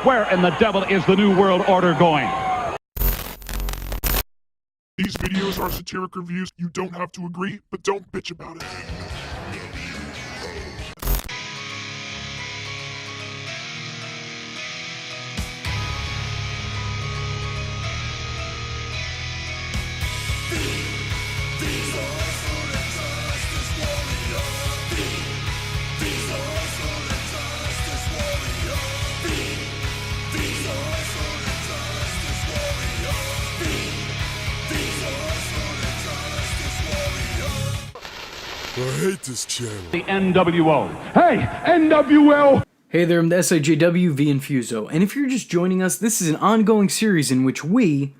Where in the devil is the New World Order going? These videos are satiric reviews. You don't have to agree, but don't bitch about it. I hate this channel. The NWO. Hey, NWO! Hey there, I'm the SIJW V Infuso, and if you're just joining us, this is an ongoing series in which we,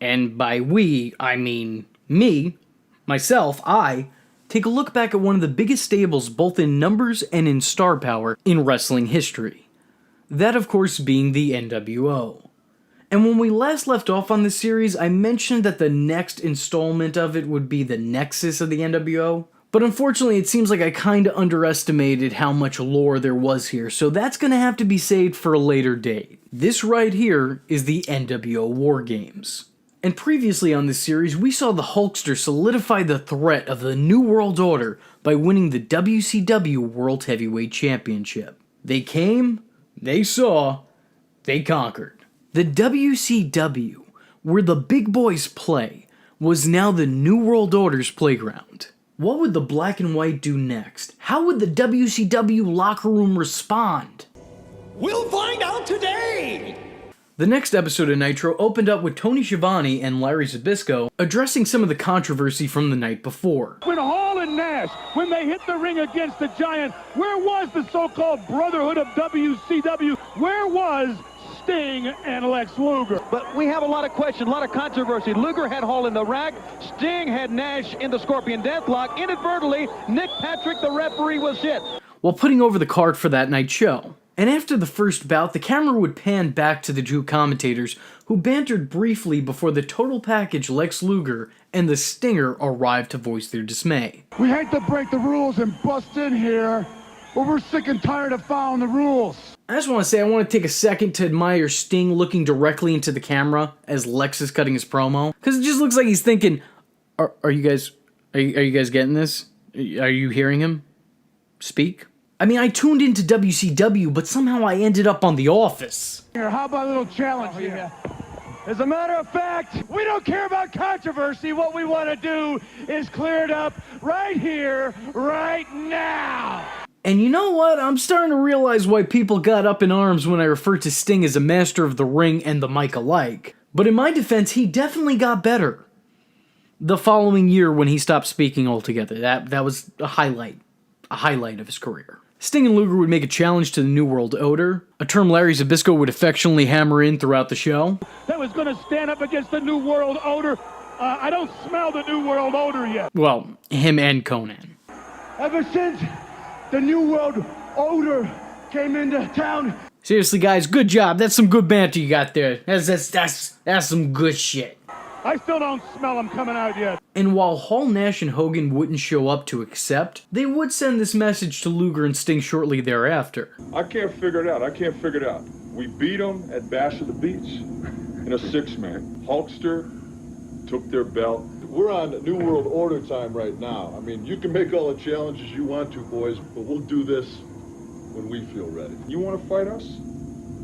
and by we, I mean me, myself, I, take a look back at one of the biggest stables both in numbers and in star power in wrestling history. That, of course, being the NWO. And when we last left off on this series, I mentioned that the next installment of it would be the Nexus of the NWO. But unfortunately, it seems like I kinda underestimated how much lore there was here, so that's gonna have to be saved for a later date. This right here is the NWO Wargames. And previously on this series, we saw the Hulkster solidify the threat of the New World Order by winning the WCW World Heavyweight Championship. They came, they saw, they conquered. The WCW, where the big boys play, was now the New World Order's playground. What would the black and white do next? How would the WCW locker room respond? We'll find out today! The next episode of Nitro opened up with Tony Schiavone and Larry Zbyszko addressing some of the controversy from the night before. When Hall and Nash, when they hit the ring against the Giant, where was the so-called Brotherhood of WCW? Where was Sting and Lex Luger? But we have a lot of questions, a lot of controversy. Luger had Hall in the rack. Sting had Nash in the Scorpion Deathlock. Inadvertently, Nick Patrick, the referee, was hit. While putting over the card for that night's show. And after the first bout, the camera would pan back to the two commentators, who bantered briefly before the total package Lex Luger and the Stinger arrived to voice their dismay. We hate to break the rules and bust in here, but we're sick and tired of following the rules. I just want to say I want to take a second to admire Sting looking directly into the camera as Lex is cutting his promo, because it just looks like he's thinking, are you guys getting this? Are you hearing him speak? I mean, I tuned into WCW, but somehow I ended up on The Office. Here, how about a little challenge here? As a matter of fact, we don't care about controversy. What we want to do is clear it up right here, right now. And you know what? I'm starting to realize why people got up in arms when I referred to Sting as a master of the ring and the mic alike. But in my defense, he definitely got better. The following year when he stopped speaking altogether, that was a highlight of his career. Sting and Luger would make a challenge to the New World Order, a term Larry Zbyszko would affectionately hammer in throughout the show. That was going to stand up against the New World Order. I don't smell the New World Order yet. Well, him and Conan. Ever since the New World Order came into town. Seriously, guys, good job. That's some good banter you got there. That's some good shit. I still don't smell them coming out yet. And while Hall, Nash, and Hogan wouldn't show up to accept, they would send this message to Luger and Sting shortly thereafter. I can't figure it out. We beat them at Bash of the Beach in a six-man. Hulkster took their belt. We're on New World Order time right now. I mean, you can make all the challenges you want to, boys, but we'll do this when we feel ready. You want to fight us?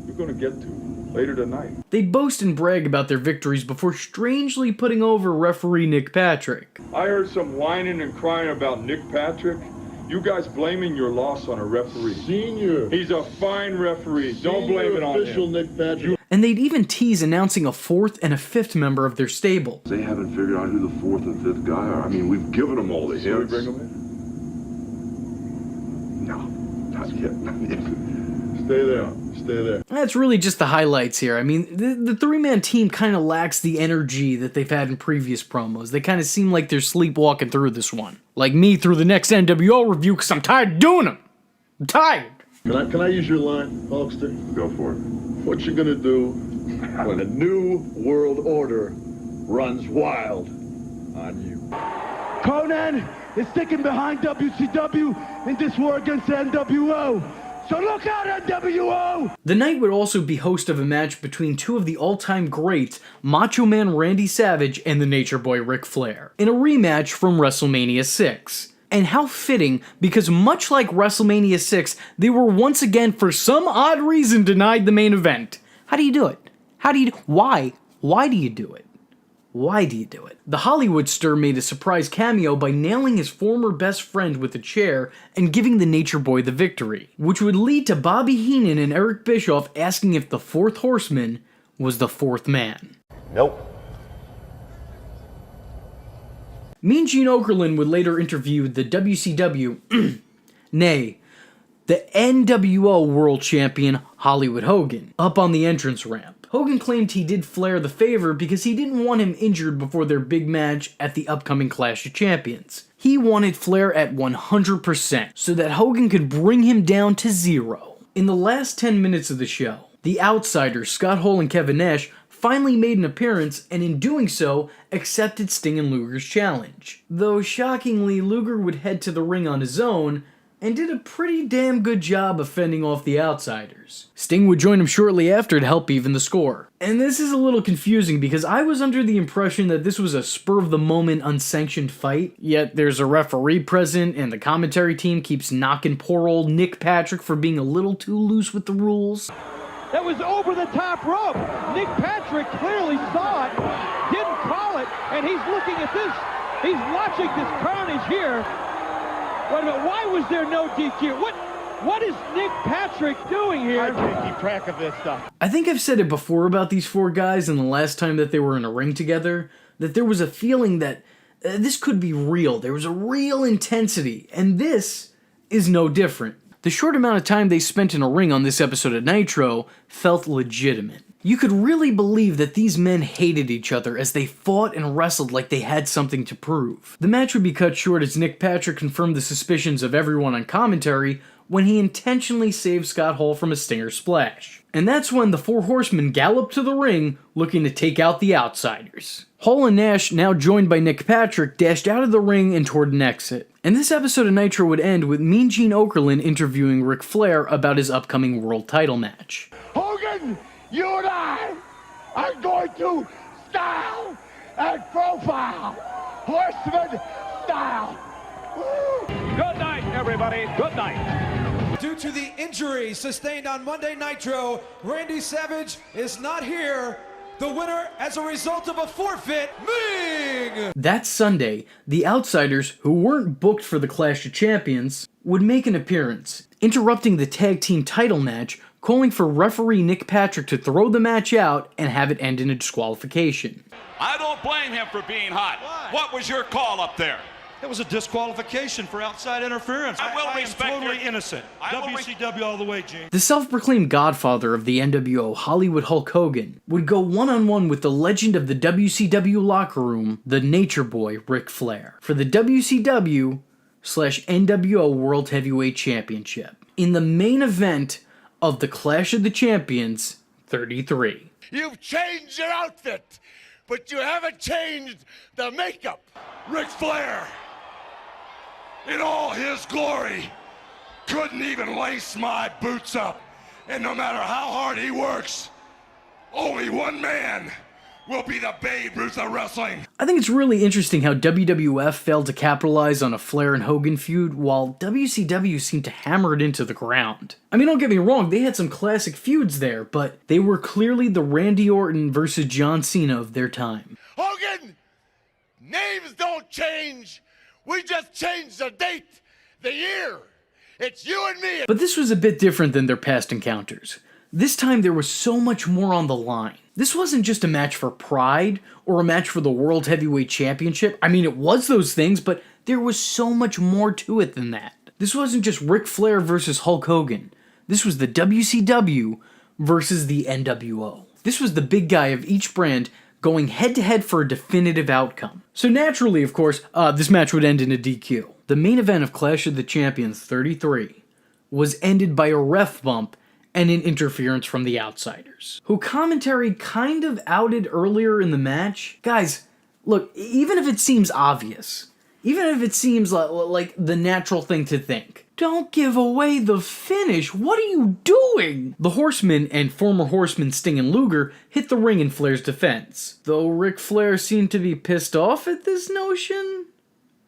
You're going to get to later tonight. They'd boast and brag about their victories before strangely putting over referee Nick Patrick. I heard some whining and crying about Nick Patrick. You guys blaming your loss on a referee. Senior. He's a fine referee. Don't blame it on official him. Nick Patrick. And they'd even tease announcing a fourth and a fifth member of their stable. They haven't figured out who the fourth and fifth guy are. I mean, we've given them all the hints. Shall we bring them in? No, not yet. Stay there. Stay there. That's really just the highlights here. I mean, the three-man team kind of lacks the energy that they've had in previous promos. They kind of seem like they're sleepwalking through this one. Like me through the next NWO review, because I'm tired of doing them. I'm tired. Can I use your line, Hulkster? Go for it. What you gonna do when the New World Order runs wild on you? Conan is sticking behind WCW in this war against the NWO. So look out, NWO! The night would also be host of a match between two of the all-time greats, Macho Man Randy Savage and the Nature Boy Ric Flair, in a rematch from WrestleMania 6. And how fitting, because much like WrestleMania 6, they were once again, for some odd reason, denied the main event. How do you do it? Why? Why do you do it? Why do you do it? The Hollywood star made a surprise cameo by nailing his former best friend with a chair and giving the Nature Boy the victory, which would lead to Bobby Heenan and Eric Bischoff asking if the fourth horseman was the fourth man. Nope. Mean Gene Okerlund would later interview the WCW, nay, the NWO World Champion Hollywood Hogan, up on the entrance ramp. Hogan claimed he did Flair the favor because he didn't want him injured before their big match at the upcoming Clash of Champions. He wanted Flair at 100% so that Hogan could bring him down to 0. In the last 10 minutes of the show, the Outsiders, Scott Hall and Kevin Nash, finally made an appearance and in doing so, accepted Sting and Luger's challenge. Though shockingly, Luger would head to the ring on his own, and did a pretty damn good job of fending off the Outsiders. Sting would join him shortly after to help even the score. And this is a little confusing because I was under the impression that this was a spur-of-the-moment unsanctioned fight, yet there's a referee present and the commentary team keeps knocking poor old Nick Patrick for being a little too loose with the rules. That was over the top rope. Nick Patrick clearly saw it, didn't call it, and he's looking at this. He's watching this carnage here. Wait a minute, why was there no DQ? What is Nick Patrick doing here? I can't keep track of this stuff. I think I've said it before about these four guys and the last time that they were in a ring together, that there was a feeling that this could be real. There was a real intensity, and this is no different. The short amount of time they spent in a ring on this episode of Nitro felt legitimate. You could really believe that these men hated each other as they fought and wrestled like they had something to prove. The match would be cut short as Nick Patrick confirmed the suspicions of everyone on commentary when he intentionally saved Scott Hall from a Stinger splash. And that's when the Four Horsemen galloped to the ring looking to take out the Outsiders. Hall and Nash, now joined by Nick Patrick, dashed out of the ring and toward an exit. And this episode of Nitro would end with Mean Gene Okerlund interviewing Ric Flair about his upcoming world title match. Hogan, you and I are going to style and profile. Horseman style. Woo! Good night, everybody. Good night. Due to the injury sustained on Monday Nitro, Randy Savage is not here. The winner as a result of a forfeit, Ming! That Sunday, the Outsiders, who weren't booked for the Clash of Champions, would make an appearance, interrupting the tag team title match, calling for referee Nick Patrick to throw the match out and have it end in a disqualification. I don't blame him for being hot. Why? What was your call up there? It was a disqualification for outside interference. I will I respect am totally your- innocent. I will WCW all the way, Gene. The self-proclaimed godfather of the NWO, Hollywood Hulk Hogan, would go one-on-one with the legend of the WCW locker room, the Nature Boy Ric Flair, for the WCW/NWO World Heavyweight Championship, in the main event of the Clash of the Champions 33. You've changed your outfit, but you haven't changed the makeup. Ric Flair, in all his glory, couldn't even lace my boots up. And no matter how hard he works, only one man will be the Babe Ruth of wrestling. I think it's really interesting how WWF failed to capitalize on a Flair and Hogan feud, while WCW seemed to hammer it into the ground. I mean, don't get me wrong, they had some classic feuds there, but they were clearly the Randy Orton versus John Cena of their time. Hogan, names don't change. We just changed the date, the year. It's you and me. But this was a bit different than their past encounters. This time there was so much more on the line. This wasn't just a match for pride or a match for the World Heavyweight Championship. I mean, it was those things, but there was so much more to it than that. This wasn't just Ric Flair versus Hulk Hogan. This was the WCW versus the NWO. This was the big guy of each brand going head-to-head for a definitive outcome. So naturally, of course, this match would end in a DQ. The main event of Clash of the Champions 33 was ended by a ref bump and an interference from the Outsiders, who commentary kind of outed earlier in the match. Guys, look, even if it seems obvious, even if it seems like the natural thing to think, Don't give away the finish. What are you doing? The Horsemen and former Horsemen Sting and Luger hit the ring in Flair's defense, though Ric Flair seemed to be pissed off at this notion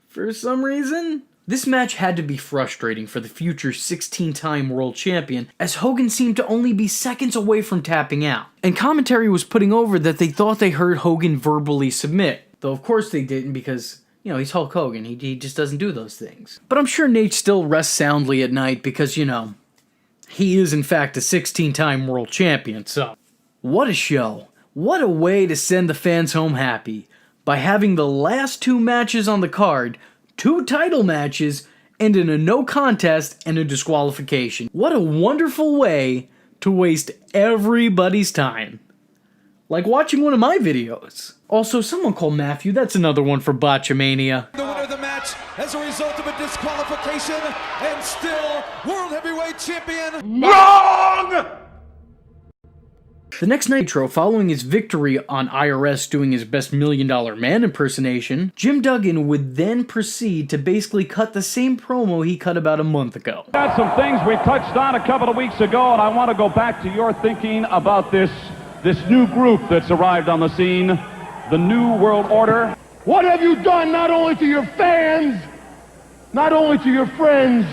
for some reason. This match had to be frustrating for the future 16-time world champion, as Hogan seemed to only be seconds away from tapping out. And commentary was putting over that they thought they heard Hogan verbally submit, though of course they didn't because, you know, he's Hulk Hogan. He just doesn't do those things. But I'm sure Nate still rests soundly at night because, you know, he is in fact a 16-time world champion, so. What a show. What a way to send the fans home happy, by having the last 2 matches on the card, 2 title matches, and in a no contest and a disqualification. What a wonderful way to waste everybody's time. Like watching one of my videos. Also, someone call Matthew, that's another one for Botchamania. The winner of the match as a result of a disqualification and still World Heavyweight Champion. Wrong! The next Nitro, following his victory on IRS doing his best $1 Million Man impersonation, Jim Duggan would then proceed to basically cut the same promo he cut about a month ago. Got some things we touched on a couple of weeks ago, and I want to go back to your thinking about this new group that's arrived on the scene, the New World Order. What have you done not only to your fans, not only to your friends,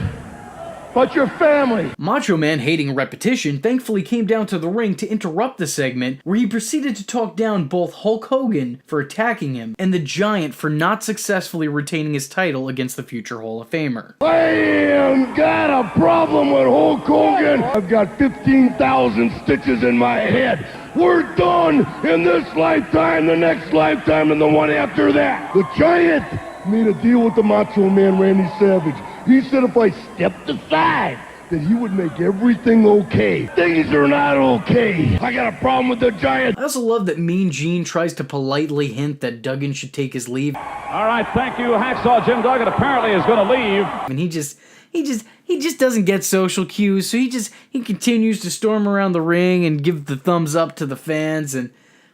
but your family? Macho Man, hating repetition, thankfully came down to the ring to interrupt the segment, where he proceeded to talk down both Hulk Hogan for attacking him and the Giant for not successfully retaining his title against the future Hall of Famer. I am got a problem with Hulk Hogan. I've got 15,000 stitches in my head. We're done in this lifetime, the next lifetime, and the one after that. The Giant made a deal with the Macho Man, Randy Savage. He said if I stepped aside, that he would make everything okay. Things are not okay. I got a problem with the Giant. I also love that Mean Gene tries to politely hint that Duggan should take his leave. All right, thank you. Hacksaw Jim Duggan apparently is going to leave. And he just doesn't get social cues, so he continues to storm around the ring and give the thumbs up to the fans and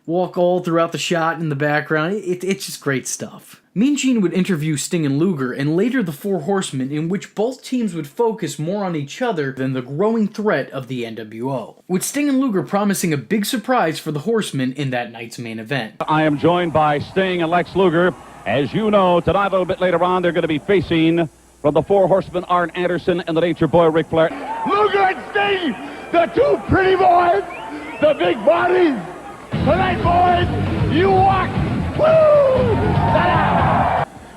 walk all throughout the shot in the background. It's just great stuff. Mean Gene would interview Sting and Luger, and later the Four Horsemen, in which both teams would focus more on each other than the growing threat of the NWO, with Sting and Luger promising a big surprise for the Horsemen in that night's main event. I am joined by Sting and Lex Luger. As you know, tonight a little bit later on, they're going to be facing, from the Four Horsemen, Arn Anderson and the Nature Boy Ric Flair. Luger and Sting, the 2 pretty boys, the big bodies. Tonight, boys, you walk. Woo!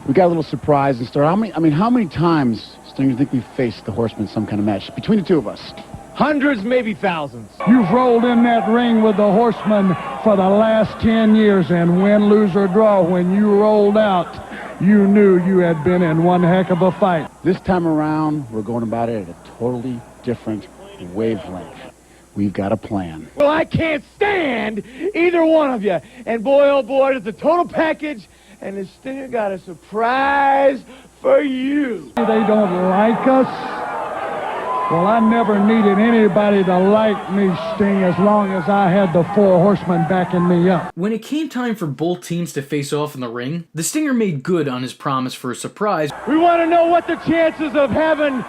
We got a little surprise in store. How many times, Sting, do you think we've faced the Horsemen in some kind of match between the 2 of us? Hundreds, maybe thousands. You've rolled in that ring with the Horsemen for the last 10 years, and win, lose, or draw, when you rolled out, you knew you had been in one heck of a fight. This time around, we're going about it at a totally different wavelength. We've got a plan. Well, I can't stand either one of you. And boy, oh boy, it's a total package. And the Stinger got a surprise for you. They don't like us. Well, I never needed anybody to like me, Sting, as long as I had the Four Horsemen backing me up. When it came time for both teams to face off in the ring, the Stinger made good on his promise for a surprise. We want to know what the chances of having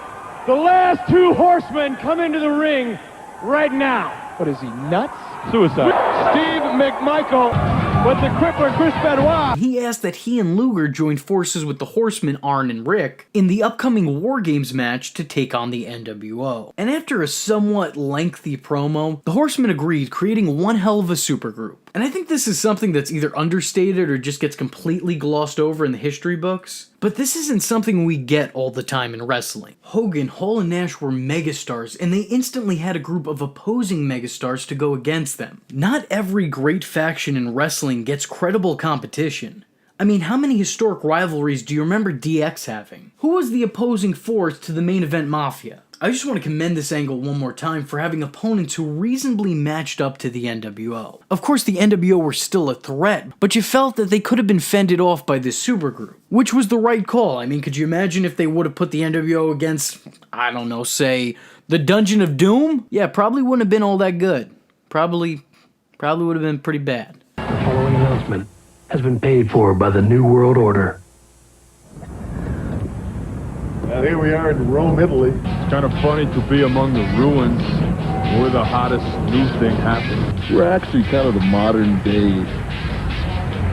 the last 2 horsemen come into the ring right now. What is he, nuts? Suicide. Steve McMichael with the crippler Chris Benoit. He asked that he and Luger join forces with the Horsemen, Arn and Rick, in the upcoming Wargames match to take on the NWO. And after a somewhat lengthy promo, the Horsemen agreed, creating one hell of a supergroup. And I think this is something that's either understated or just gets completely glossed over in the history books. But this isn't something we get all the time in wrestling. Hogan, Hall, and Nash were megastars, and they instantly had a group of opposing megastars to go against them. Not every great faction in wrestling gets credible competition. I mean, how many historic rivalries do you remember DX having? Who was the opposing force to the main event Mafia? I just want to commend this angle one more time for having opponents who reasonably matched up to the NWO. Of course, the NWO were still a threat, but you felt that they could have been fended off by this supergroup, which was the right call. I mean, could you imagine if they would have put the NWO against, I don't know, say, the Dungeon of Doom? Yeah, probably wouldn't have been all that good. Probably would have been pretty bad. The following announcement has been paid for by the New World Order. And here we are in Rome, Italy. It's kind of funny to be among the ruins where the hottest new thing happened. We're actually kind of the modern day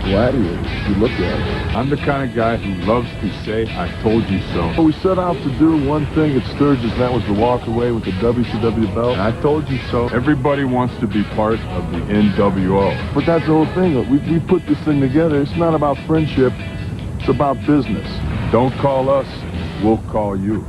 gladiators, if you look at it. I'm the kind of guy who loves to say, I told you so. We set out to do one thing at Sturgis, and that was to walk away with the WCW belt. And I told you so. Everybody wants to be part of the NWO. But that's the whole thing. We put this thing together. It's not about friendship. It's about business. Don't call us, we'll call you.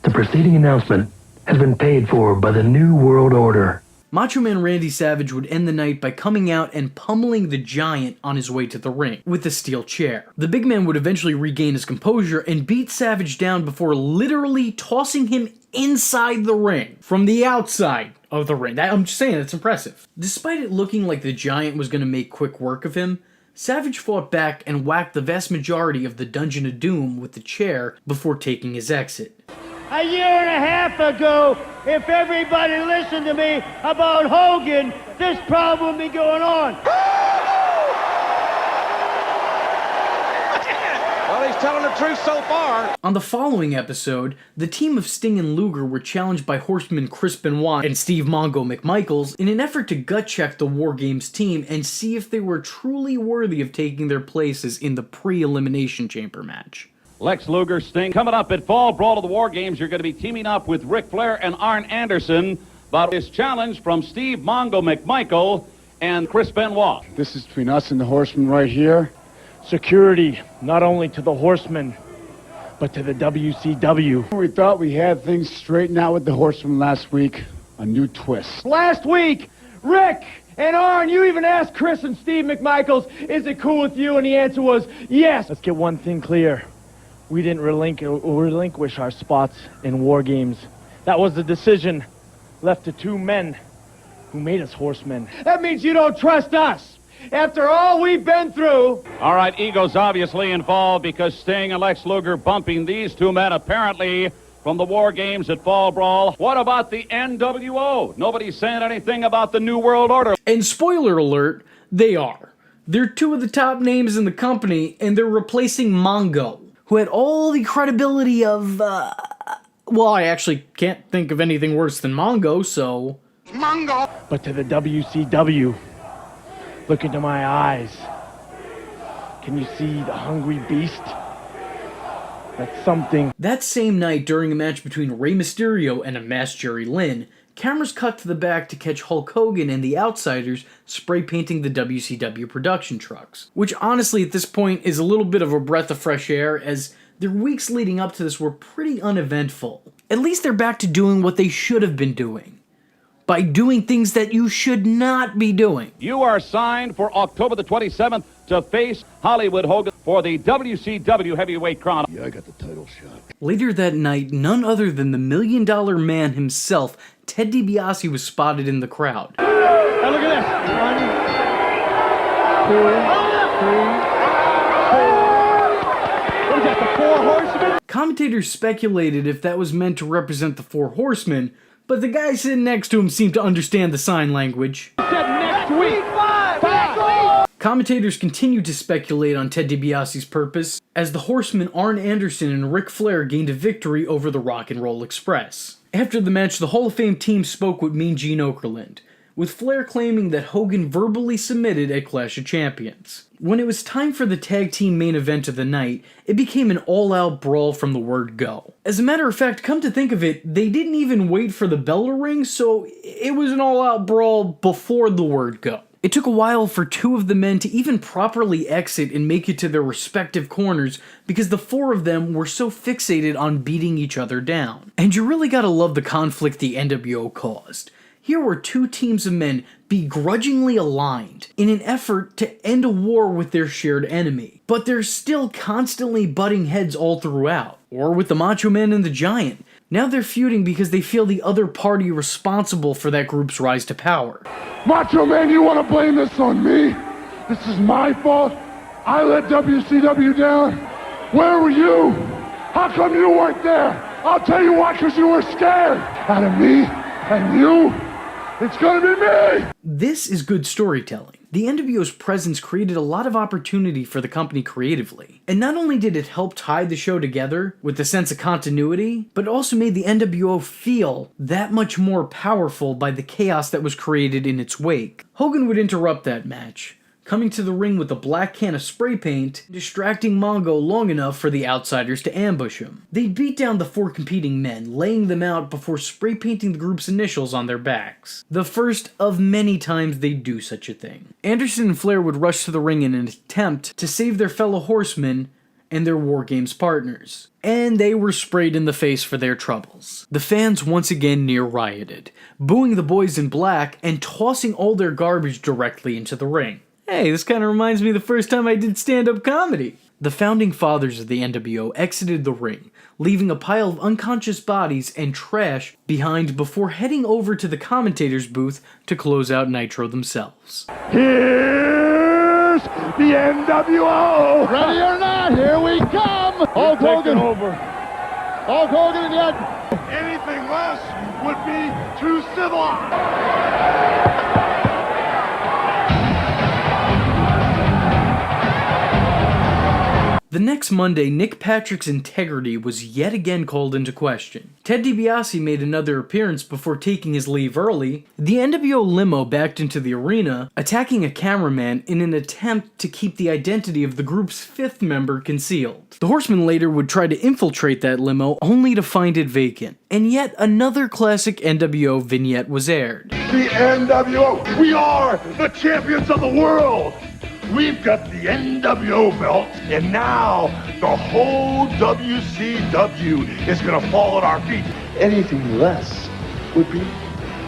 The preceding announcement has been paid for by the New World Order. Macho Man Randy Savage would end the night by coming out and pummeling the Giant on his way to the ring with a steel chair. The big man would eventually regain his composure and beat Savage down before literally tossing him inside the ring from the outside of the ring. I'm just saying, that's impressive. Despite it looking like the Giant was going to make quick work of him, Savage fought back and whacked the vast majority of the Dungeon of Doom with the chair before taking his exit. A year and a half ago, if everybody listened to me about Hogan, this problem would be going on. Well, he's telling the truth so far. On the following episode, the team of Sting and Luger were challenged by Horseman Chris Benoit and Steve Mongo McMichaels in an effort to gut-check the Wargames team and see if they were truly worthy of taking their places in the pre-elimination chamber match. Lex Luger, Sting. Coming up at Fall Brawl of the War Games, you're going to be teaming up with Ric Flair and Arn Anderson about this challenge from Steve Mongo McMichael and Chris Benoit. This is between us and the Horsemen right here. Security, not only to the Horsemen, but to the WCW. We thought we had things straightened out with the Horsemen last week. A new twist. Last week, Rick and Arn, you even asked Chris and Steve McMichaels, is it cool with you? And the answer was yes. Let's get one thing clear. We didn't relinquish our spots in War Games. That was the decision left to two men who made us horsemen. That means you don't trust us. After all we've been through. All right, ego's obviously involved because Sting and Lex Luger bumping these two men apparently from the War Games at Fall Brawl. What about the NWO? Nobody's saying anything about the New World Order. And spoiler alert, they are. They're two of the top names in the company, and they're replacing Mongo, who had all the credibility of, well, I actually can't think of anything worse than Mongo, so... Mongo! But to the WCW, look into my eyes. Can you see the hungry beast? That's something. That same night, during a match between Rey Mysterio and a masked Jerry Lynn, cameras cut to the back to catch Hulk Hogan and the Outsiders spray painting the WCW production trucks. Which honestly at this point is a little bit of a breath of fresh air, as their weeks leading up to this were pretty uneventful. At least they're back to doing what they should have been doing. By doing things that you should not be doing. You are signed for October the 27th to face Hollywood Hogan for the WCW Heavyweight Crown. Yeah, I got the title shot. Later that night, none other than the $1 Million Man himself, Ted DiBiase, was spotted in the crowd. Now look at this. 1, 2, 3, 4. What is that, the Four Horsemen? Commentators speculated if that was meant to represent the Four Horsemen, but the guy sitting next to him seemed to understand the sign language. Said next week. 5. Commentators continued to speculate on Ted DiBiase's purpose, as the Horsemen Arn Anderson and Ric Flair gained a victory over the Rock and Roll Express. After the match, the Hall of Fame team spoke with Mean Gene Okerlund, with Flair claiming that Hogan verbally submitted at Clash of Champions. When it was time for the tag team main event of the night, it became an all-out brawl from the word go. As a matter of fact, come to think of it, they didn't even wait for the bell to ring, so it was an all-out brawl before the word go. It took a while for two of the men to even properly exit and make it to their respective corners because the four of them were so fixated on beating each other down. And you really gotta love the conflict the NWO caused. Here were two teams of men begrudgingly aligned in an effort to end a war with their shared enemy. But they're still constantly butting heads all throughout. Or with the Macho Man and the Giant. Now they're feuding because they feel the other party responsible for that group's rise to power. Macho Man, you want to blame this on me? This is my fault? I let WCW down? Where were you? How come you weren't there? I'll tell you why, because you were scared. Out of me and you, It's gonna be me! This is good storytelling. The NWO's presence created a lot of opportunity for the company creatively. And not only did it help tie the show together with a sense of continuity, but it also made the NWO feel that much more powerful by the chaos that was created in its wake. Hogan would interrupt that match, coming to the ring with a black can of spray paint, distracting Mongo long enough for the outsiders to ambush him. They'd beat down the 4 competing men, laying them out before spray painting the group's initials on their backs. The first of many times they'd do such a thing. Anderson and Flair would rush to the ring in an attempt to save their fellow horsemen and their Wargames partners. And they were sprayed in the face for their troubles. The fans once again near rioted, booing the boys in black and tossing all their garbage directly into the ring. Hey, this kind of reminds me of the first time I did stand-up comedy. The founding fathers of the NWO exited the ring, leaving a pile of unconscious bodies and trash behind before heading over to the commentator's booth to close out Nitro themselves. Here's the NWO! Ready or not, here we come! Hulk Hogan over. Hulk Hogan and yet Anything less would be too civilized! The next Monday, Nick Patrick's integrity was yet again called into question. Ted DiBiase made another appearance before taking his leave early. The NWO limo backed into the arena, attacking a cameraman in an attempt to keep the identity of the group's 5th member concealed. The Horsemen later would try to infiltrate that limo, only to find it vacant. And yet another classic NWO vignette was aired. The NWO! We are the champions of the world! We've got the NWO belt, and now the whole WCW is gonna fall at our feet. Anything less would be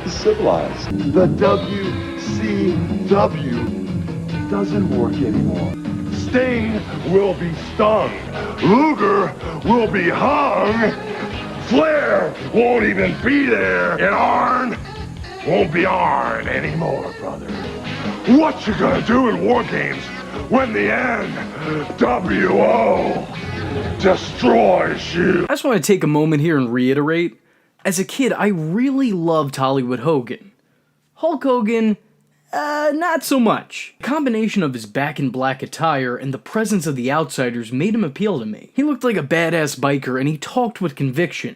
civilized. The WCW doesn't work anymore. Sting will be stung. Luger will be hung. Flair won't even be there. And Arn won't be Arn anymore, brother. What you gonna do in Wargames when the NWO destroys you? I just want to take a moment here and reiterate, as a kid I really loved Hollywood Hogan. Hulk Hogan, not so much. The combination of his back in black attire and the presence of the outsiders made him appeal to me. He looked like a badass biker and he talked with conviction.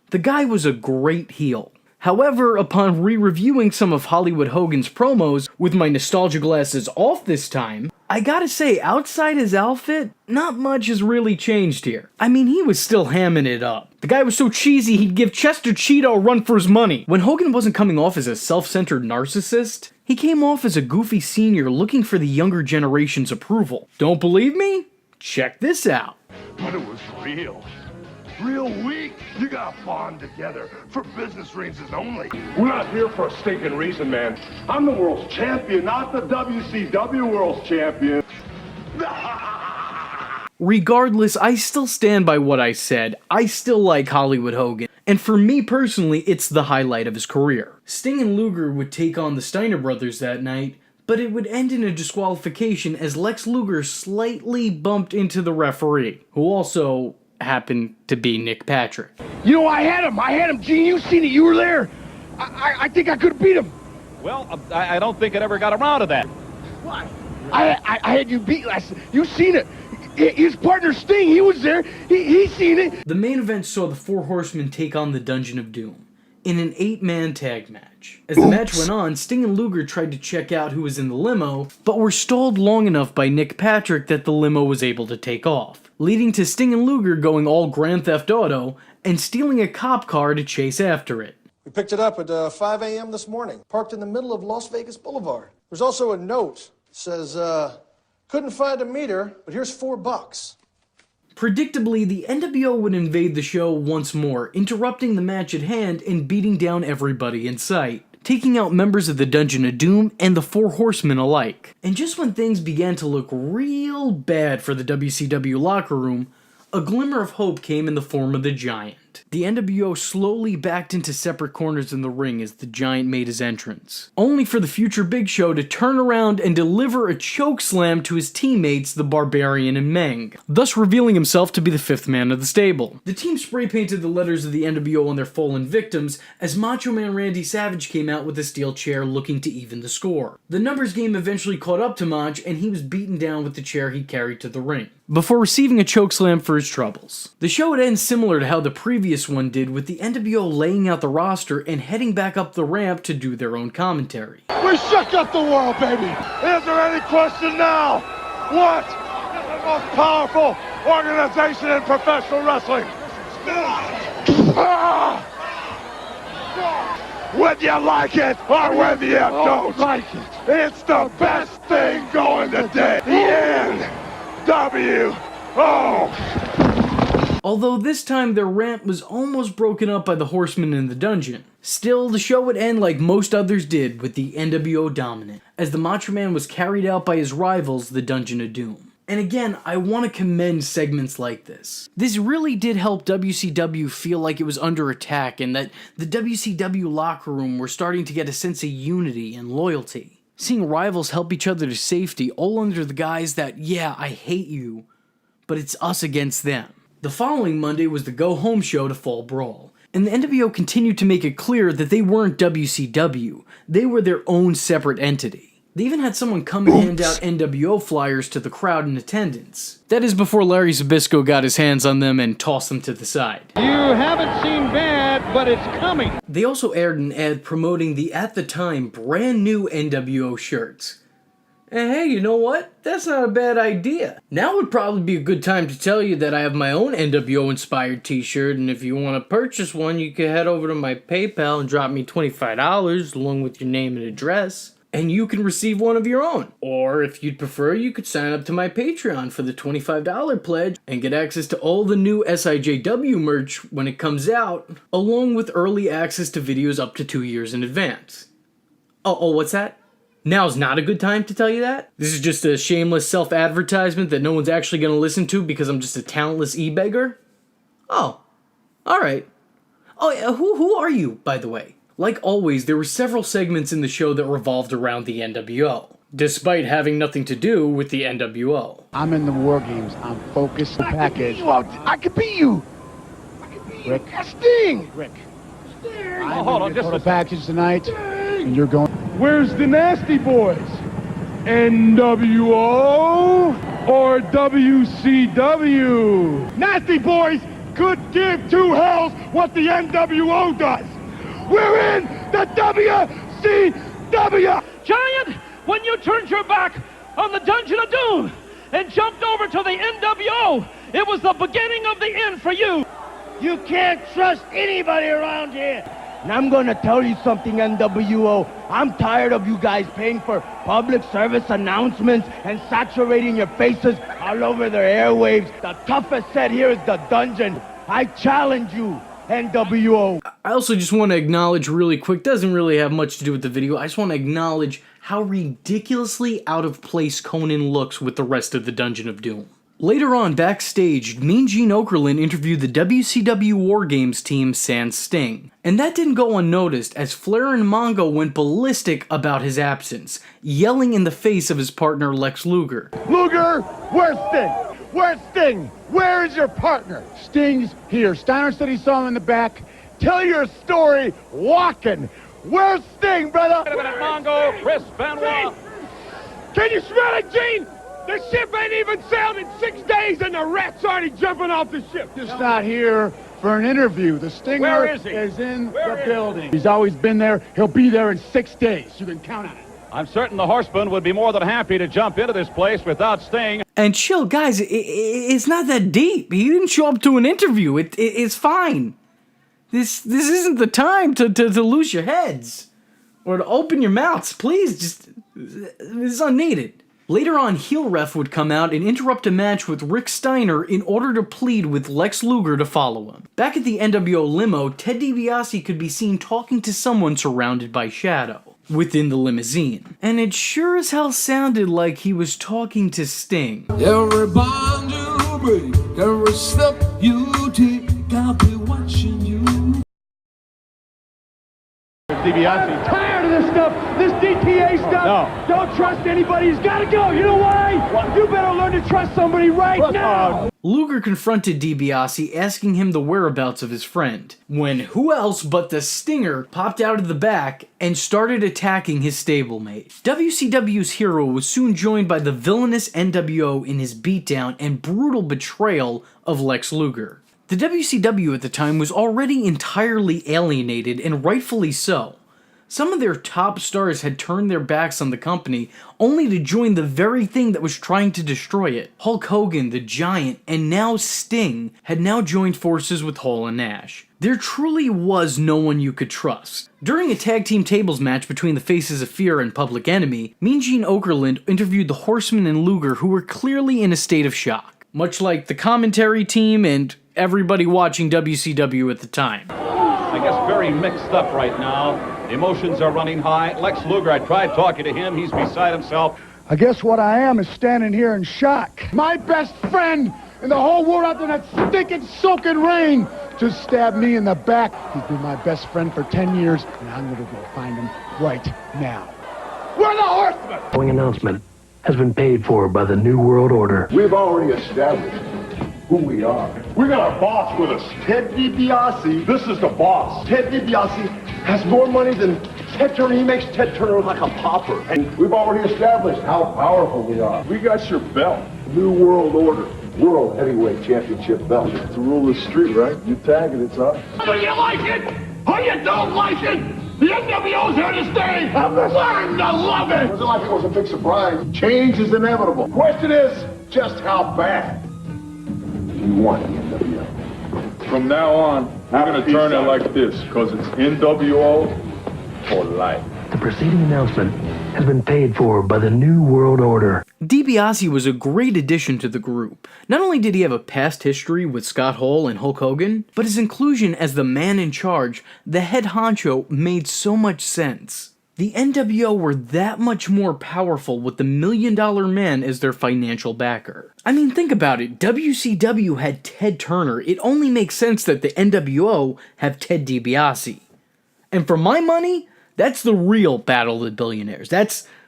The guy was a great heel. However, upon re-reviewing some of Hollywood Hogan's promos with my nostalgia glasses off this time, I gotta say, outside his outfit, not much has really changed here. I mean, he was still hamming it up. The guy was so cheesy he'd give Chester Cheetah a run for his money. When Hogan wasn't coming off as a self-centered narcissist, he came off as a goofy senior looking for the younger generation's approval. Don't believe me? Check this out. But it was real. Real weak. You gotta bond together for business reasons only. We're not here for a stinking reason, man. I'm the world's champion, not the WCW world's champion. Regardless, I still stand by what I said. I still like Hollywood Hogan. And for me personally, it's the highlight of his career. Sting and Luger would take on the Steiner brothers that night, but it would end in a disqualification as Lex Luger slightly bumped into the referee, who also happened to be Nick Patrick. You know, I had him, Gene. You seen it. You were there. I think I could have beat him. Well, I don't think it ever got around to that. What? I had you beat last. You seen it. His partner Sting, he was there. He seen it. The main event saw the 4 Horsemen take on the Dungeon of Doom in an 8-man tag match. As the match went on, Sting and Luger tried to check out who was in the limo, but were stalled long enough by Nick Patrick that the limo was able to take off, leading to Sting and Luger going all Grand Theft Auto and stealing a cop car to chase after it. We picked it up at 5 a.m. this morning, parked in the middle of Las Vegas Boulevard. There's also a note that says, couldn't find a meter, but here's $4. Predictably, the NWO would invade the show once more, interrupting the match at hand and beating down everybody in sight, taking out members of the Dungeon of Doom and the 4 Horsemen alike. And just when things began to look real bad for the WCW locker room, a glimmer of hope came in the form of the Giant. The NWO slowly backed into separate corners in the ring as the Giant made his entrance, only for the future Big Show to turn around and deliver a chokeslam to his teammates, the Barbarian and Meng, thus revealing himself to be the fifth man of the stable. The team spray painted the letters of the NWO on their fallen victims as Macho Man Randy Savage came out with a steel chair looking to even the score. The numbers game eventually caught up to Mach, and he was beaten down with the chair he carried to the ring, before receiving a chokeslam for his troubles. The show would end similar to how the previous one did, with the NWO laying out the roster and heading back up the ramp to do their own commentary. We shook up the world, baby! Is there any question now? What is the most powerful organization in professional wrestling? Whether you like it or whether you don't like it, it's the best thing going today. The NWO. Although this time their ramp was almost broken up by the Horsemen in the dungeon. Still, the show would end like most others did, with the NWO dominant, as the Macho Man was carried out by his rivals, the Dungeon of Doom. And again, I want to commend segments like this. This really did help WCW feel like it was under attack, and that the WCW locker room were starting to get a sense of unity and loyalty. Seeing rivals help each other to safety, all under the guise that, yeah, I hate you, but it's us against them. The following Monday was the go-home show to Fall Brawl, and the NWO continued to make it clear that they weren't WCW, they were their own separate entity. They even had someone come and hand out NWO flyers to the crowd in attendance. That is before Larry Zbyszko got his hands on them and tossed them to the side. You haven't seen bad, but it's coming. They also aired an ad promoting the, at the time, brand new NWO shirts. And hey, you know what? That's not a bad idea. Now would probably be a good time to tell you that I have my own NWO-inspired t-shirt, and if you want to purchase one, you can head over to my PayPal and drop me $25 along with your name and address, and you can receive one of your own. Or if you'd prefer, you could sign up to my Patreon for the $25 pledge and get access to all the new SIJW merch when it comes out, along with early access to videos up to 2 years in advance. Oh, what's that? Now's not a good time to tell you that? This is just a shameless self-advertisement that no one's actually going to listen to because I'm just a talentless e-beggar? Oh, alright. Oh, yeah, who are you, by the way? Like always, there were several segments in the show that revolved around the NWO, despite having nothing to do with the NWO. I'm in the Wargames. I'm focused. Package. I could beat you. Rick. Sting. Rick. Oh, hold on, just a package tonight, and you're going. Where's the Nasty Boys? NWO or WCW? Nasty Boys could give two hells what the NWO does. We're in the WCW! Giant, when you turned your back on the Dungeon of Doom and jumped over to the NWO, it was the beginning of the end for you. You can't trust anybody around here. And I'm gonna tell you something, NWO. I'm tired of you guys paying for public service announcements and saturating your faces all over their airwaves. The toughest set here is the Dungeon. I challenge you, NWO. I also just want to acknowledge really quick, doesn't really have much to do with the video, I just want to acknowledge how ridiculously out of place Conan looks with the rest of the Dungeon of Doom. Later on, backstage, Mean Gene Okerlund interviewed the WCW Wargames team sans Sting. And that didn't go unnoticed, as Flair and Mongo went ballistic about his absence, yelling in the face of his partner Lex Luger. Luger, where's Sting? Where's Sting? Where is your partner? Sting's here. Steiner said he saw him in the back. Tell your story walking. Where's Sting, brother? Wait a minute, Mongo, Chris Benoit. Can you smell it, Gene? The ship ain't even sailed in 6 days and the rat's already jumping off the ship. Just not here for an interview. The Stinger Where is he? is in Where the is building. He's always been there. He'll be there in 6 days. You can count on it. I'm certain the Horsemen would be more than happy to jump into this place without Sting. And chill, guys, it's not that deep. He didn't show up to an interview. It's fine. This isn't the time to lose your heads. Or to open your mouths. Please, just, this is unneeded. Later on, Heel Ref would come out and interrupt a match with Rick Steiner in order to plead with Lex Luger to follow him. Back at the NWO limo, Ted DiBiase could be seen talking to someone surrounded by shadow within the limousine. And it sure as hell sounded like he was talking to Sting. Every bond you break, every step you take, I'll be watching. DiBiase. Tired of this stuff, this DPA stuff. No. Don't trust anybody. He's got to go. You know why? You better learn to trust somebody right now. Luger confronted DiBiase, asking him the whereabouts of his friend, when who else but the Stinger popped out of the back and started attacking his stablemate. WCW's hero was soon joined by the villainous NWO in his beatdown and brutal betrayal of Lex Luger. The WCW at the time was already entirely alienated, and rightfully so. Some of their top stars had turned their backs on the company, only to join the very thing that was trying to destroy it. Hulk Hogan, the Giant, and now Sting had now joined forces with Hall and Nash. There truly was no one you could trust. During a tag team tables match between the Faces of Fear and Public Enemy, Mean Gene Okerlund interviewed the Horseman and Luger, who were clearly in a state of shock, much like the commentary team and everybody watching WCW at the time. I guess very mixed up right now. Emotions are running high. Lex Luger, I tried talking to him. He's beside himself. I guess what I am is standing here in shock. My best friend in the whole world out there in that stinking, soaking rain just stabbed me in the back. He's been my best friend for 10 years, and I'm going to go find him right now. We're the Horsemen! The following announcement has been paid for by the New World Order. We've already established who we are. We got a boss with us, Ted DiBiase. This is the boss. Ted DiBiase has more money than Ted Turner. He makes Ted Turner look like a pauper. And we've already established how powerful we are. We got your belt. New World Order. World Heavyweight Championship belt. It's the rule of the street, right? You tag it, it's up. Do you like it? Or you don't like it? The NWO's here to stay. Learn to love it. It wasn't like it was a big surprise. Change is inevitable. Question is, just how bad do you want the NWO? From now on, we're going to turn it like this, because it's NWO for life. The preceding announcement has been paid for by the New World Order. DiBiase was a great addition to the group. Not only did he have a past history with Scott Hall and Hulk Hogan, but his inclusion as the man in charge, the head honcho, made so much sense. The NWO were that much more powerful with the $1 Million Man as their financial backer. I mean, think about it. WCW had Ted Turner. It only makes sense that the NWO have Ted DiBiase. And for my money, that's the real Battle of the Billionaires.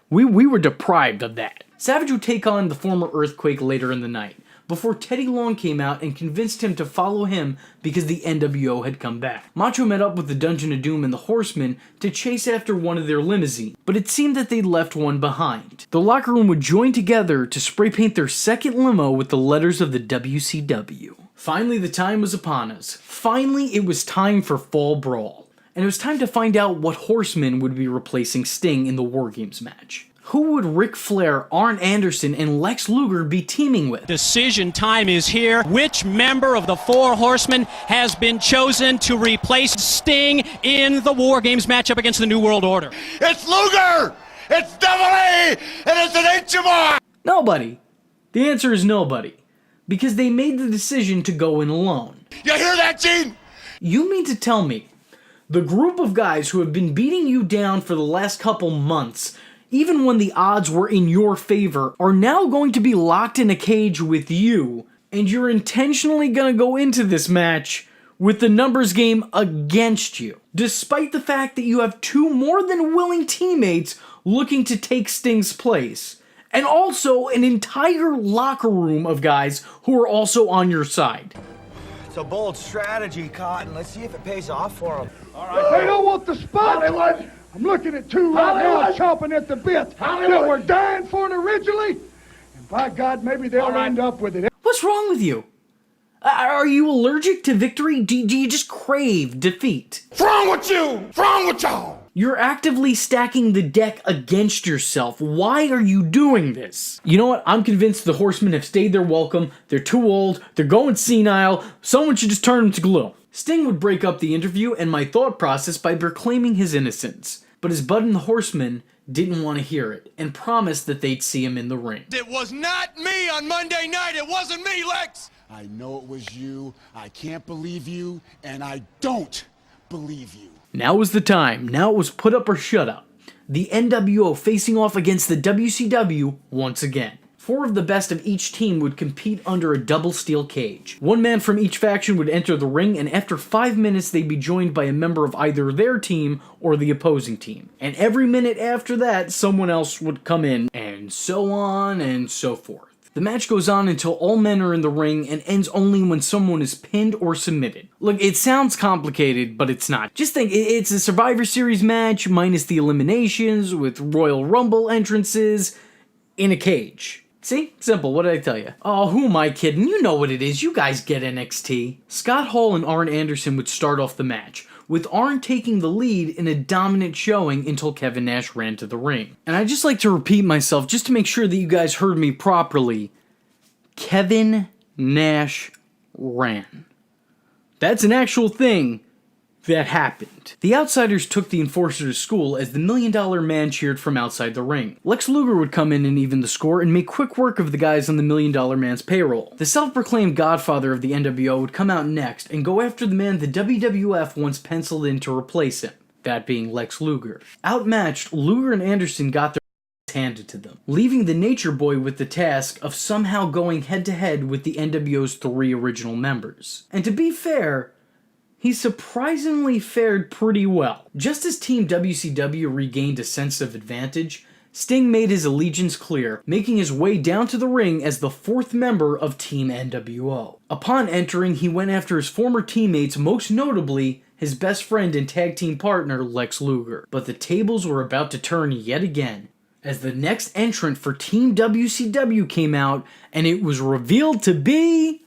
We were deprived of that. Savage would take on the former Earthquake later in the night, before Teddy Long came out and convinced him to follow him because the NWO had come back. Macho met up with the Dungeon of Doom and the Horsemen to chase after one of their limousines, but it seemed that they'd left one behind. The locker room would join together to spray paint their second limo with the letters of the WCW. Finally, the time was upon us. Finally, it was time for Fall Brawl. And it was time to find out what Horseman would be replacing Sting in the Wargames match. Who would Ric Flair, Arn Anderson, and Lex Luger be teaming with? Decision time is here. Which member of the Four Horsemen has been chosen to replace Sting in the Wargames matchup against the New World Order? It's Luger! It's Double A! And it's an HMR! Nobody. The answer is nobody. Because they made the decision to go in alone. You hear that, Gene? You mean to tell me the group of guys who have been beating you down for the last couple months, even when the odds were in your favor, are now going to be locked in a cage with you, and you're intentionally going to go into this match with the numbers game against you, despite the fact that you have two more than willing teammates looking to take Sting's place, and also an entire locker room of guys who are also on your side. It's a bold strategy, Cotton. Let's see if it pays off for them. All right. They don't want the spot. I'm looking at two right now chomping at the bit that were dying for it originally. And by God, maybe they'll end up with it. What's wrong with you? Are you allergic to victory? Do you just crave defeat? What's wrong with you? What's wrong with y'all? You're actively stacking the deck against yourself. Why are you doing this? You know what? I'm convinced the Horsemen have stayed their welcome. They're too old. They're going senile. Someone should just turn them to glue. Sting would break up the interview and my thought process by proclaiming his innocence. But his bud and the Horsemen didn't want to hear it and promised that they'd see him in the ring. It was not me on Monday night. It wasn't me, Lex. I know it was you. I can't believe you, and I don't believe you. Now was the time. Now it was put up or shut up. The NWO facing off against the WCW once again. 4 of the best of each team would compete under a double steel cage. 1 man from each faction would enter the ring, and after 5 minutes they'd be joined by a member of either their team or the opposing team. And every minute after that, someone else would come in, and so on and so forth. The match goes on until all men are in the ring and ends only when someone is pinned or submitted. Look, it sounds complicated, but it's not. Just think, it's a Survivor Series match minus the eliminations with Royal Rumble entrances in a cage. See? Simple, what did I tell you? Oh, who am I kidding? You know what it is, you guys get NXT. Scott Hall and Arn Anderson would start off the match, with Arn taking the lead in a dominant showing until Kevin Nash ran to the ring. And I'd just like to repeat myself just to make sure that you guys heard me properly. Kevin Nash ran. That's an actual thing that happened. The Outsiders took the Enforcer to school as the $1 Million Man cheered from outside the ring. Lex Luger would come in and even the score and make quick work of the guys on the $1 Million Man's payroll. The self-proclaimed godfather of the NWO would come out next and go after the man the WWF once penciled in to replace him, that being Lex Luger. Outmatched, Luger and Anderson got their handed to them, leaving the Nature Boy with the task of somehow going head-to-head with the NWO's 3 original members. And to be fair, he surprisingly fared pretty well. Just as Team WCW regained a sense of advantage, Sting made his allegiance clear, making his way down to the ring as the 4th member of Team NWO. Upon entering, he went after his former teammates, most notably his best friend and tag team partner Lex Luger. But the tables were about to turn yet again, as the next entrant for Team WCW came out, and it was revealed to be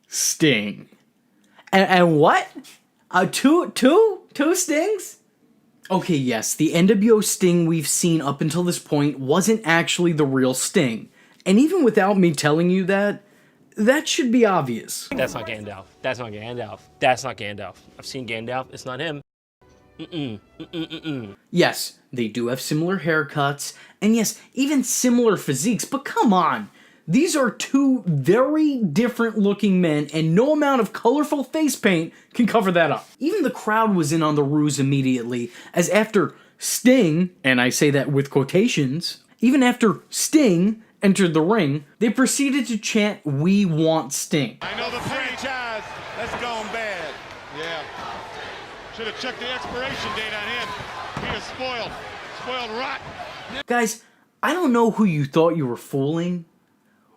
Sting. And what? Two Stings? Okay, yes, the NWO Sting we've seen up until this point wasn't actually the real Sting. And even without me telling you that should be obvious. That's not Gandalf. That's not Gandalf. That's not Gandalf. I've seen Gandalf. It's not him. Yes, they do have similar haircuts, and yes, even similar physiques, but come on! These are 2 very different looking men, and no amount of colorful face paint can cover that up. Even the crowd was in on the ruse immediately, as after Sting, and I say that with quotations, even after Sting entered the ring, they proceeded to chant, "We want Sting." I know the franchise that's gone bad. Yeah. Should have checked the expiration date on him. He is spoiled. Spoiled rotten. Guys, I don't know who you thought you were fooling,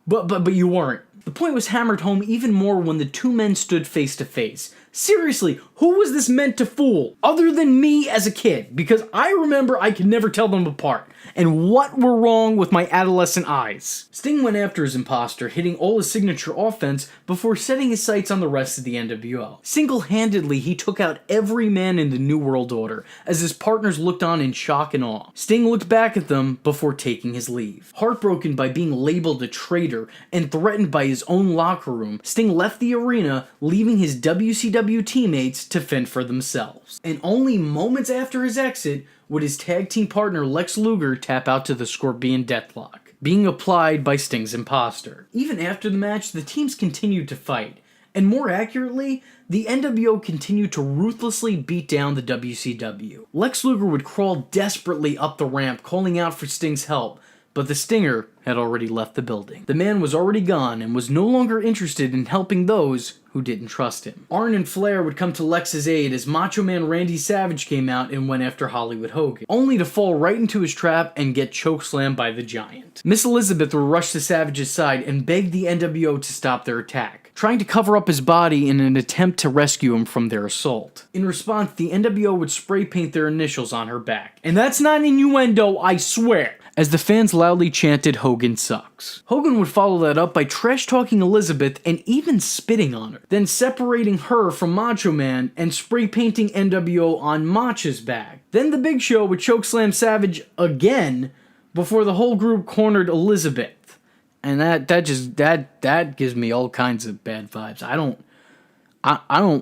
but you weren't. The point was hammered home even more when the 2 men stood face to face. Seriously, who was this meant to fool? Other than me as a kid, because I remember I could never tell them apart. And what were wrong with my adolescent eyes? Sting went after his imposter, hitting all his signature offense before setting his sights on the rest of the NWO. Single-handedly, he took out every man in the New World Order, as his partners looked on in shock and awe. Sting looked back at them before taking his leave. Heartbroken by being labeled a traitor and threatened by his own locker room, Sting left the arena, leaving his WCW teammates to fend for themselves. And only moments after his exit would his tag team partner Lex Luger tap out to the Scorpion Deathlock, being applied by Sting's imposter. Even after the match, the teams continued to fight, and more accurately, the NWO continued to ruthlessly beat down the WCW. Lex Luger would crawl desperately up the ramp, calling out for Sting's help, but the Stinger had already left the building. The man was already gone and was no longer interested in helping those who didn't trust him. Arn and Flair would come to Lex's aid as Macho Man Randy Savage came out and went after Hollywood Hogan, only to fall right into his trap and get chokeslammed by the Giant. Miss Elizabeth would rush to Savage's side and beg the NWO to stop their attack, trying to cover up his body in an attempt to rescue him from their assault. In response, the NWO would spray paint their initials on her back. And that's not innuendo, I swear! As the fans loudly chanted, "Hogan sucks." Hogan would follow that up by trash-talking Elizabeth and even spitting on her, then separating her from Macho Man and spray-painting NWO on Macha's back. Then the Big Show would chokeslam Savage again before the whole group cornered Elizabeth. And that gives me all kinds of bad vibes. I don't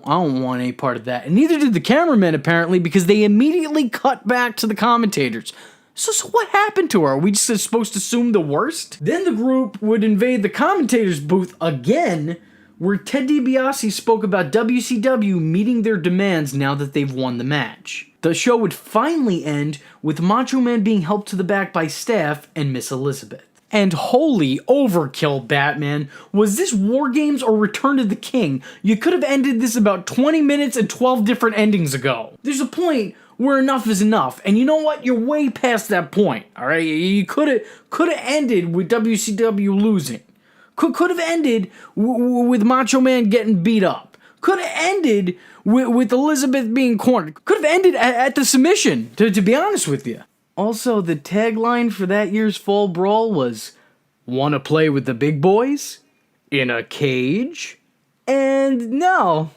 want any part of that. And neither did the cameramen apparently, because they immediately cut back to the commentators. So what happened to her? Are we just supposed to assume the worst? Then the group would invade the commentator's booth again, where Ted DiBiase spoke about WCW meeting their demands now that they've won the match. The show would finally end with Macho Man being helped to the back by staff and Miss Elizabeth. And holy overkill, Batman. Was this War Games or Return of the King? You could have ended this about 20 minutes and 12 different endings ago. There's a point where enough is enough, and you know what? You're way past that point, alright? You could have ended with WCW losing. Could have ended with Macho Man getting beat up. Could have ended with Elizabeth being cornered. Could have ended at the submission, to be honest with you. Also, the tagline for that year's Fall Brawl was, "Wanna play with the big boys? In a cage?" And no,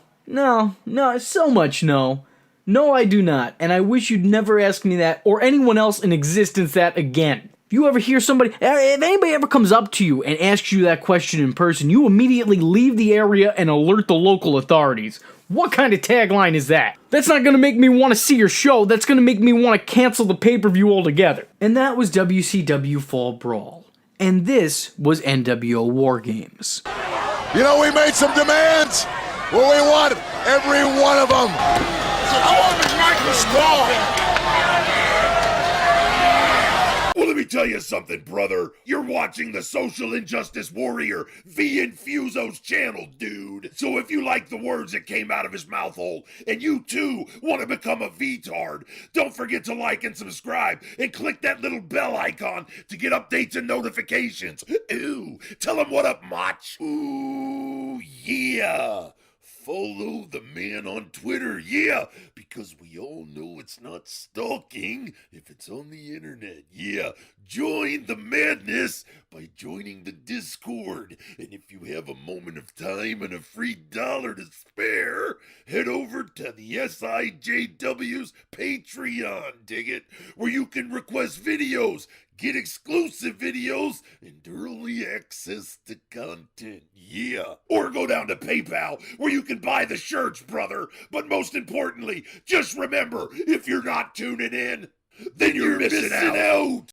so much no. No, I do not, and I wish you'd never ask me that, or anyone else in existence that again. If you ever hear somebody, if anybody ever comes up to you and asks you that question in person, you immediately leave the area and alert the local authorities. What kind of tagline is that? That's not gonna make me want to see your show, that's gonna make me want to cancel the pay-per-view altogether. And that was WCW Fall Brawl. And this was NWO War Games. You know, we made some demands. Well, we want every one of them. I want McMichael strong. Well, let me tell you something, brother. You're watching the Social Injustice Warrior, V Infuso's channel, dude. So if you like the words that came out of his mouth hole, and you too want to become a V-tard, don't forget to like and subscribe, and click that little bell icon to get updates and notifications. Ooh, tell him what up, Mach. Ooh, yeah. Follow the man on Twitter, yeah, because we all know it's not stalking if it's on the internet, yeah. Join the madness by joining the Discord, and if you have a moment of time and a free $1 to spare, head over to the SIJW's Patreon, dig it, where you can request videos, get exclusive videos, and early access to content, yeah. Or go down to PayPal, where you can buy the shirts, brother. But most importantly, just remember, if you're not tuning in, then you're missing out.